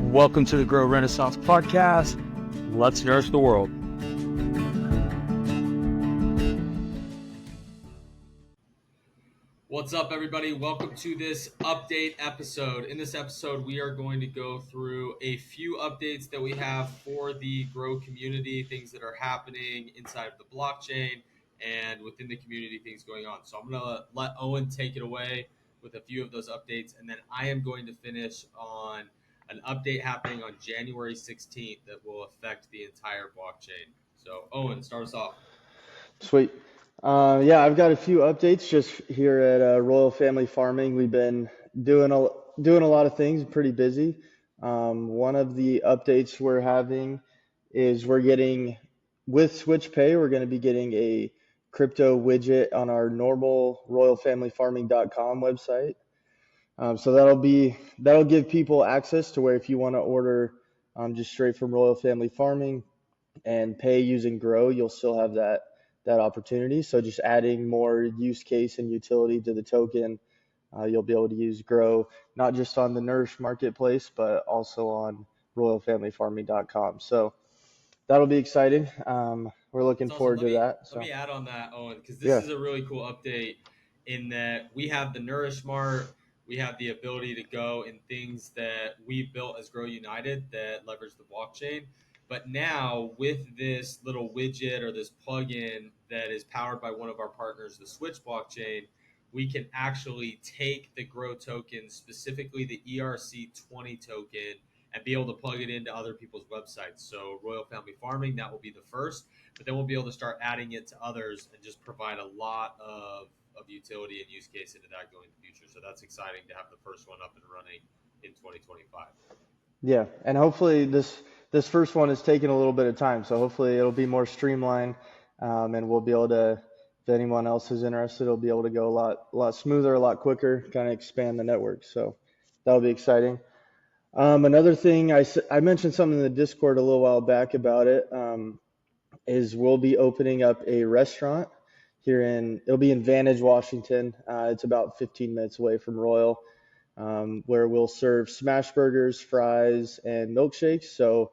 Welcome to the Grow Renaissance podcast. Let's nourish the world. What's up, everybody? Welcome to this update episode. In this episode, we are going to go through a few updates that we have for the Grow community, things that are happening inside of the blockchain and within the community, things going on. So I'm going to let Owen take it away with a few of those updates, and then I am going to finish on an update happening on January 16th that will affect the entire blockchain. So Owen, start us off. Sweet. I've got a few updates just here at Royal Family Farming. We've been doing a lot of things, pretty busy. One of the updates we're having is we're getting, with Switch Pay, we're going to be getting a crypto widget on our normal royalfamilyfarming.com website. So that'll give people access to where if you want to order just straight from Royal Family Farming and pay using Grow, you'll still have that opportunity. So just adding more use case and utility to the token, you'll be able to use Grow, not just on the Nourish marketplace, but also on royalfamilyfarming.com. So that'll be exciting. We're looking forward to that. Let me add on that, Owen, because this is a really cool update in that we have the Nourish Mart, we have the ability to go in things that we built as Grow United that leverage the blockchain. But now with this little widget or this plugin that is powered by one of our partners, the Switch blockchain, we can actually take the Grow token, specifically the ERC20 token, and be able to plug it into other people's websites. So Royal Family Farming, that will be the first, but then we'll be able to start adding it to others and just provide a lot of utility and use case into that going in the future. So that's exciting to have the first one up and running in 2025. Yeah, and hopefully this first one is taking a little bit of time, so hopefully it'll be more streamlined, and we'll be able to, if anyone else is interested, it'll be able to go a lot smoother, a lot quicker, kind of expand the network. So that'll be exciting. Another thing, I mentioned something in the Discord a little while back about it, is we'll be opening up a restaurant here it'll be in Vantage, Washington. It's about 15 minutes away from Royal. Where we'll serve smash burgers, fries, and milkshakes. So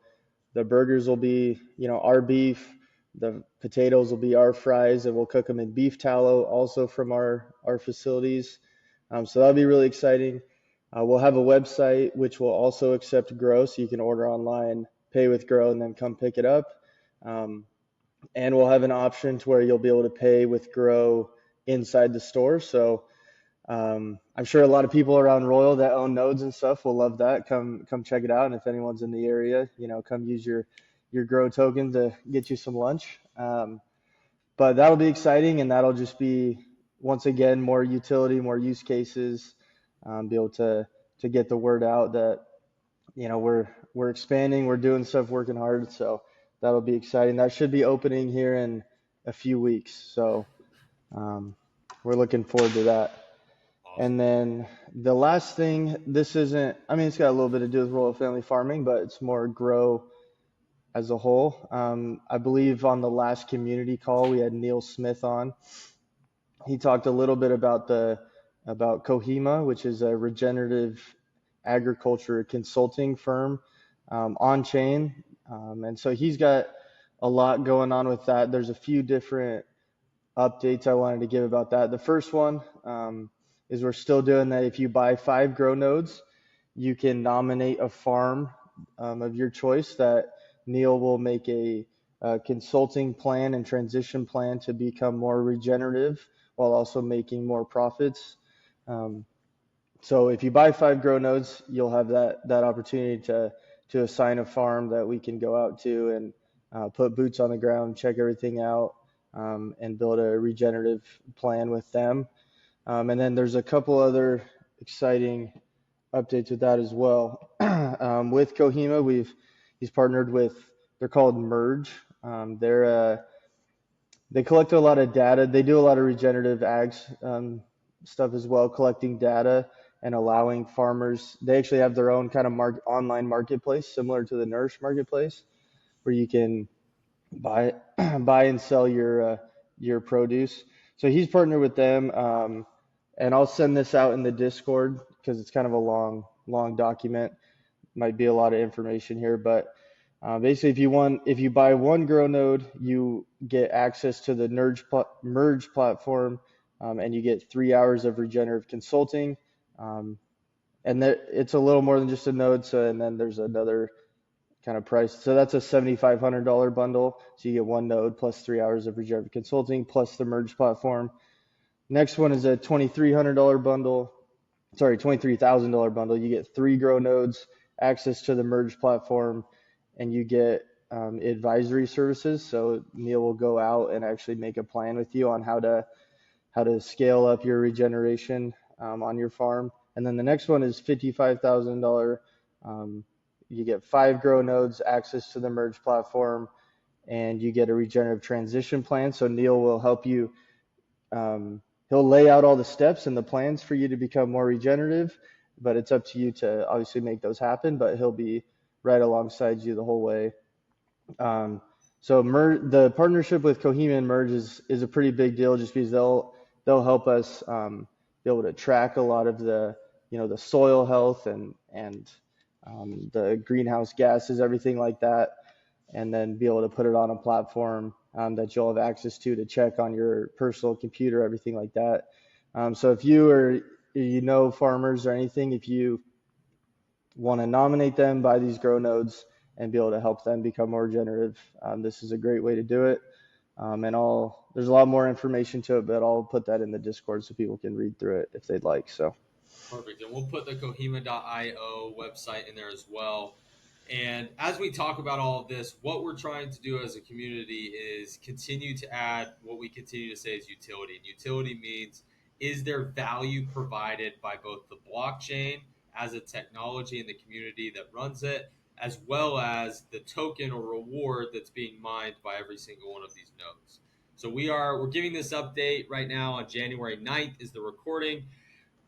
the burgers will be, our beef. The potatoes will be our fries, and we'll cook them in beef tallow, also from our facilities. So that'll be really exciting. We'll have a website which will also accept Grow, so you can order online, pay with Grow, and then come pick it up. And we'll have an option to where you'll be able to pay with Grow inside the store. So I'm sure a lot of people around Royal that own nodes and stuff will love that. Come check it out. And if anyone's in the area, come use your Grow token to get you some lunch. But that'll be exciting, and that'll just be, once again, more utility, more use cases, be able to get the word out that, we're expanding, we're doing stuff, working hard. So that'll be exciting. That should be opening here in a few weeks. So we're looking forward to that. And then the last thing, it's got a little bit to do with Royal Family Farming, but it's more Grow as a whole. I believe on the last community call, we had Neil Smith on. He talked a little bit about Kohima, which is a regenerative agriculture consulting firm on chain. And so he's got a lot going on with that. There's a few different updates I wanted to give about that. The first one, is we're still doing that. If you buy 5 Grow nodes, you can nominate a farm of your choice that Neil will make a consulting plan and transition plan to become more regenerative while also making more profits. So if you buy 5 Grow nodes, you'll have that opportunity to assign a farm that we can go out to and put boots on the ground, check everything out, and build a regenerative plan with them. And then there's a couple other exciting updates with that as well. With Kohima, he's partnered with, they're called Merge. They collect a lot of data. They do a lot of regenerative ags stuff as well, collecting data and allowing farmers. They actually have their own kind of online marketplace, similar to the Nourish marketplace, where you can buy and sell your produce. So he's partnered with them. And I'll send this out in the Discord because it's kind of a long document. might be a lot of information here, but basically, if you buy one grow node, you get access to the merge platform, and you get 3 hours of regenerative consulting. And it's a little more than just a node. So, and then there's another kind of price. So that's a $7,500 bundle. So you get one node plus 3 hours of regenerative consulting plus the merge platform. Next one is a $2,300 bundle. Sorry, $23,000 bundle. You get 3 grow nodes, access to the merge platform, and you get advisory services. So Neil will go out and actually make a plan with you on how to scale up your regeneration on your farm. And then the next one is $55,000. You get 5 grow nodes, access to the merge platform, and you get a regenerative transition plan. So Neil will help you. He'll lay out all the steps and the plans for you to become more regenerative, but it's up to you to obviously make those happen. But he'll be right alongside you the whole way. So the partnership with Kohima and Merge is a pretty big deal, just because they'll help us be able to track a lot of the the soil health and the greenhouse gases, everything like that, and then be able to put it on a platform that you'll have access to check on your personal computer, everything like that. So if you farmers or anything, if you want to nominate them, buy these grow nodes, and be able to help them become more regenerative, this is a great way to do it. And there's a lot more information to it, but I'll put that in the Discord so people can read through it if they'd like. So Perfect. And we'll put the Kohima.io website in there as well. And as we talk about all of this, what we're trying to do as a community is continue to add what we continue to say is utility. And utility means, is there value provided by both the blockchain as a technology and the community that runs it, as well as the token or reward that's being mined by every single one of these nodes. So we're giving this update right now on January 9th is the recording.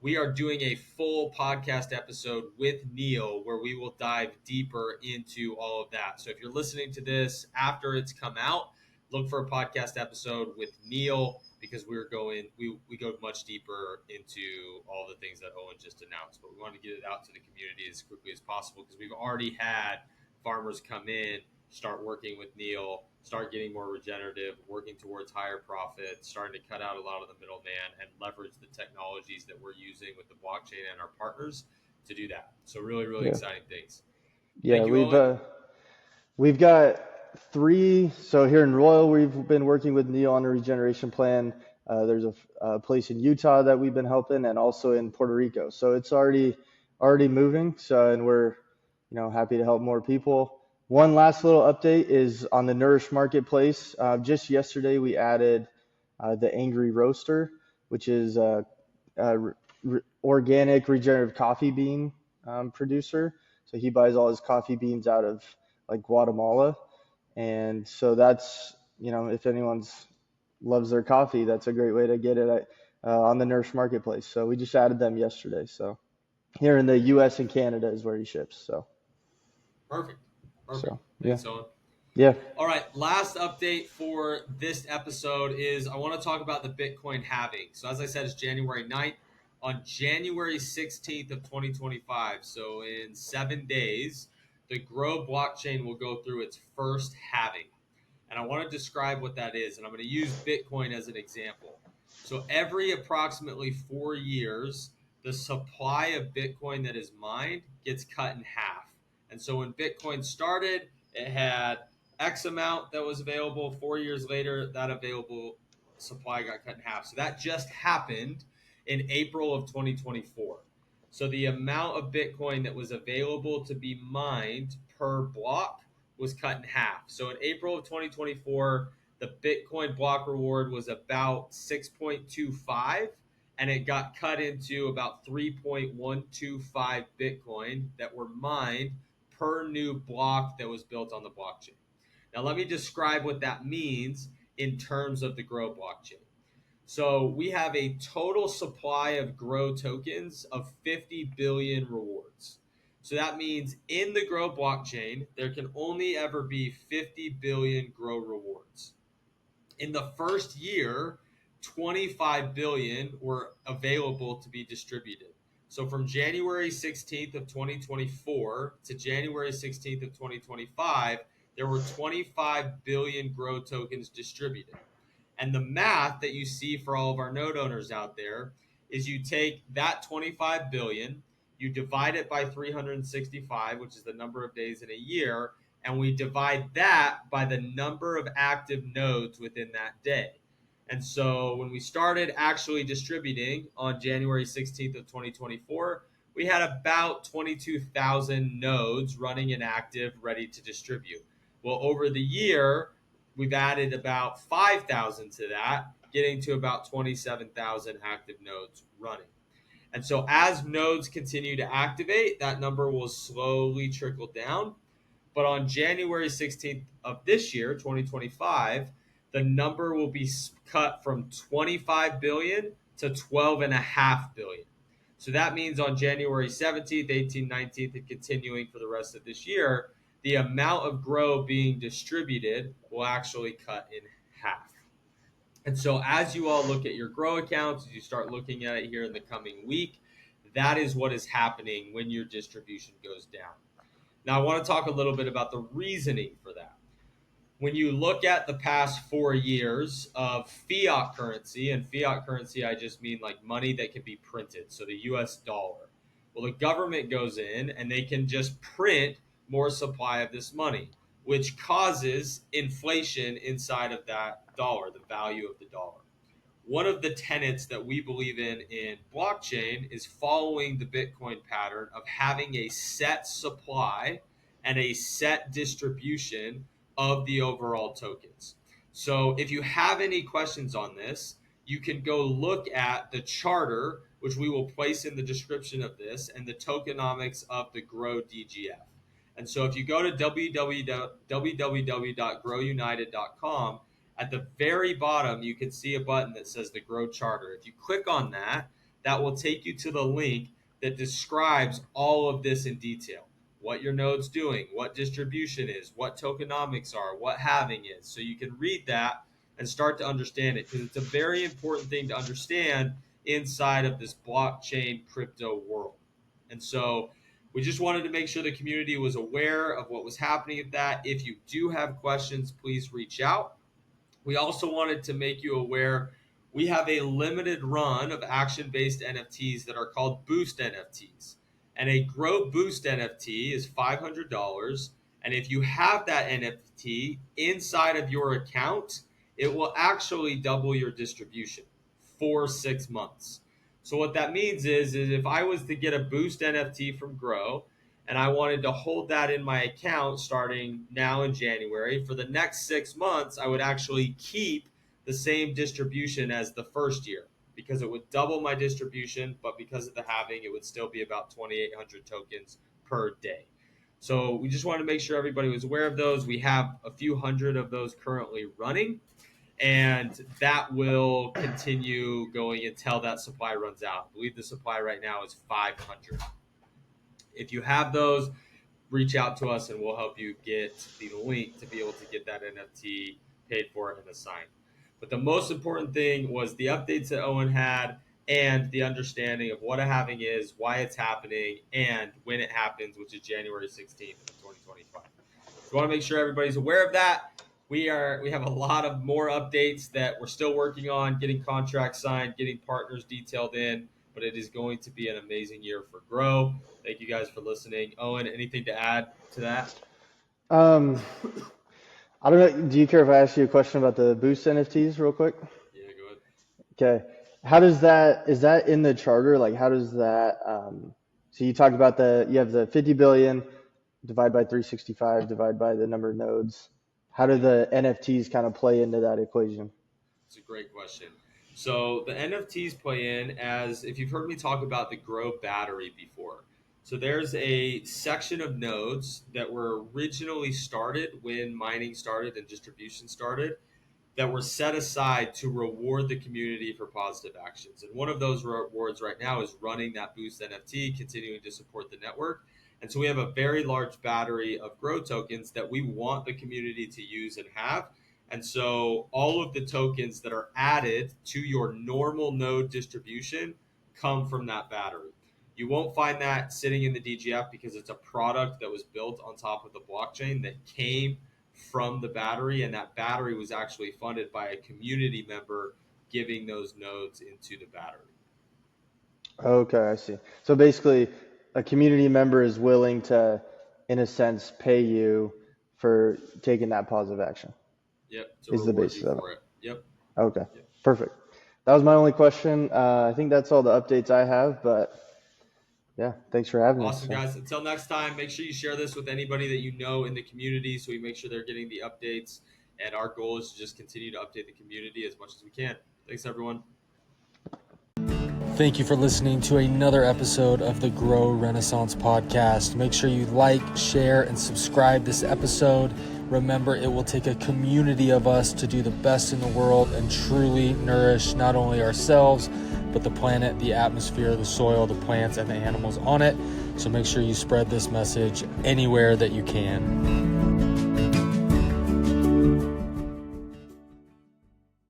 We are doing a full podcast episode with Neil where we will dive deeper into all of that. So if you're listening to this after it's come out, look for a podcast episode with Neil, because we go much deeper into all the things that Owen just announced. But we want to get it out to the community as quickly as possible, because we've already had farmers come in, start working with Neil, start getting more regenerative, working towards higher profits, starting to cut out a lot of the middleman and leverage the technologies that we're using with the blockchain and our partners to do that. So really, really exciting things. Yeah, Thank you, Owen. We've got 3. So here in Royal, we've been working with Neil on a regeneration plan. There's a place in Utah that we've been helping, and also in Puerto Rico. So it's already moving. So, and we're happy to help more people. One last little update is on the Nourish marketplace. Just yesterday, we added the Angry Roaster, which is a organic regenerative coffee bean producer. So he buys all his coffee beans out of like Guatemala. And so that's, if anyone's loves their coffee, that's a great way to get it on the Nourish marketplace. So we just added them yesterday. So here in the US and Canada is where he ships. So Perfect. So, Thanks, Owen. Yeah. All right, last update for this episode is I want to talk about the Bitcoin halving. So as I said, it's January 9th. On January 16th of 2025, so in 7 days, the Grow blockchain will go through its first halving. And I want to describe what that is. And I'm going to use Bitcoin as an example. So every approximately 4 years, the supply of Bitcoin that is mined gets cut in half. And so when Bitcoin started, it had X amount that was available. 4 years later, that available supply got cut in half. So that just happened in April of 2024. So the amount of Bitcoin that was available to be mined per block was cut in half. So in April of 2024, the Bitcoin block reward was about 6.25, and it got cut into about 3.125 Bitcoin that were mined per new block that was built on the blockchain. Now, let me describe what that means in terms of the Grow blockchain. So we have a total supply of Grow tokens of 50 billion rewards. So that means in the Grow blockchain, there can only ever be 50 billion Grow rewards. In the first year, 25 billion were available to be distributed. So from January 16th of 2024 to January 16th of 2025, there were 25 billion grow tokens distributed. And the math that you see for all of our node owners out there is you take that 25 billion, you divide it by 365, which is the number of days in a year, and we divide that by the number of active nodes within that day. And so when we started actually distributing on January 16th of 2024, we had about 22,000 nodes running and active, ready to distribute. Well, over the year, we've added about 5,000 to that, getting to about 27,000 active nodes running. And so as nodes continue to activate, that number will slowly trickle down. But on January 16th of this year, 2025, the number will be cut from 25 billion to 12.5 billion. So that means on January 17th, 18th, 19th, and continuing for the rest of this year, the amount of grow being distributed will actually cut in half. And so as you all look at your grow accounts, as you start looking at it here in the coming week, that is what is happening when your distribution goes down. Now, I want to talk a little bit about the reasoning for that. When you look at the past 4 years of fiat currency, and fiat currency, I just mean like money that can be printed, so the US dollar. Well, the government goes in and they can just print more supply of this money, which causes inflation inside of that dollar, the value of the dollar. One of the tenets that we believe in blockchain is following the Bitcoin pattern of having a set supply and a set distribution of the overall tokens. So if you have any questions on this, you can go look at the charter, which we will place in the description of this, and the tokenomics of the Grow DGF. And so if you go to www.growunited.com, at the very bottom, you can see a button that says the Grow Charter. If you click on that, that will take you to the link that describes all of this in detail. What your node's doing, what distribution is, what tokenomics are, what halving is. So you can read that and start to understand it, because it's a very important thing to understand inside of this blockchain crypto world. And so we just wanted to make sure the community was aware of what was happening with that. If you do have questions, please reach out. We also wanted to make you aware we have a limited run of action-based NFTs that are called Boost NFTs. And a Grow Boost NFT is $500. And if you have that NFT inside of your account, it will actually double your distribution for 6 months. So what that means is if I was to get a Boost NFT from Grow, and I wanted to hold that in my account starting now in January, for the next 6 months, I would actually keep the same distribution as the first year, because it would double my distribution, but because of the halving, it would still be about 2,800 tokens per day. So we just wanted to make sure everybody was aware of those. We have a few hundred of those currently running, and that will continue going until that supply runs out. I believe the supply right now is 500. If you have those, reach out to us and we'll help you get the link to be able to get that NFT paid for and assigned. But the most important thing was the updates that Owen had and the understanding of what a halving is, why it's happening, and when it happens, which is January 16th of 2025. So we want to make sure everybody's aware of that. We have a lot of more updates that we're still working on, getting contracts signed, getting partners detailed in, but it is going to be an amazing year for Grow. Thank you guys for listening. Owen, anything to add to that? Um, I don't know. Do you care if I ask you a question about the Boost NFTs real quick? Yeah, go ahead. Okay. How does that, is that in the charter? Like, how does that, so you talked about you have the 50 billion, divide by 365, divide by the number of nodes. How do the NFTs kind of play into that equation? It's a great question. So the NFTs play in as, if you've heard me talk about the Grow battery before. So there's a section of nodes that were originally started when mining started and distribution started, that were set aside to reward the community for positive actions. And one of those rewards right now is running that Boost NFT, continuing to support the network. And so we have a very large battery of Grow tokens that we want the community to use and have. And so all of the tokens that are added to your normal node distribution come from that battery. You won't find that sitting in the DGF because it's a product that was built on top of the blockchain that came from the battery, and that battery was actually funded by a community member giving those nodes into the battery. Okay, I see. So basically, a community member is willing to, in a sense, pay you for taking that positive action. Yep, to Is the reward basis you of for it. it. Yep. Okay, Yep. perfect. That was my only question. I think that's all the updates I have, but yeah, thanks for having me. Awesome, guys. Until next time, make sure you share this with anybody that you know in the community so we make sure they're getting the updates. And our goal is to just continue to update the community as much as we can. Thanks, everyone. Thank you for listening to another episode of the Grow Renaissance podcast. Make sure you like, share, and subscribe this episode. Remember, it will take a community of us to do the best in the world and truly nourish not only ourselves, but the planet, the atmosphere, the soil, the plants, and the animals on it. So make sure you spread this message anywhere that you can.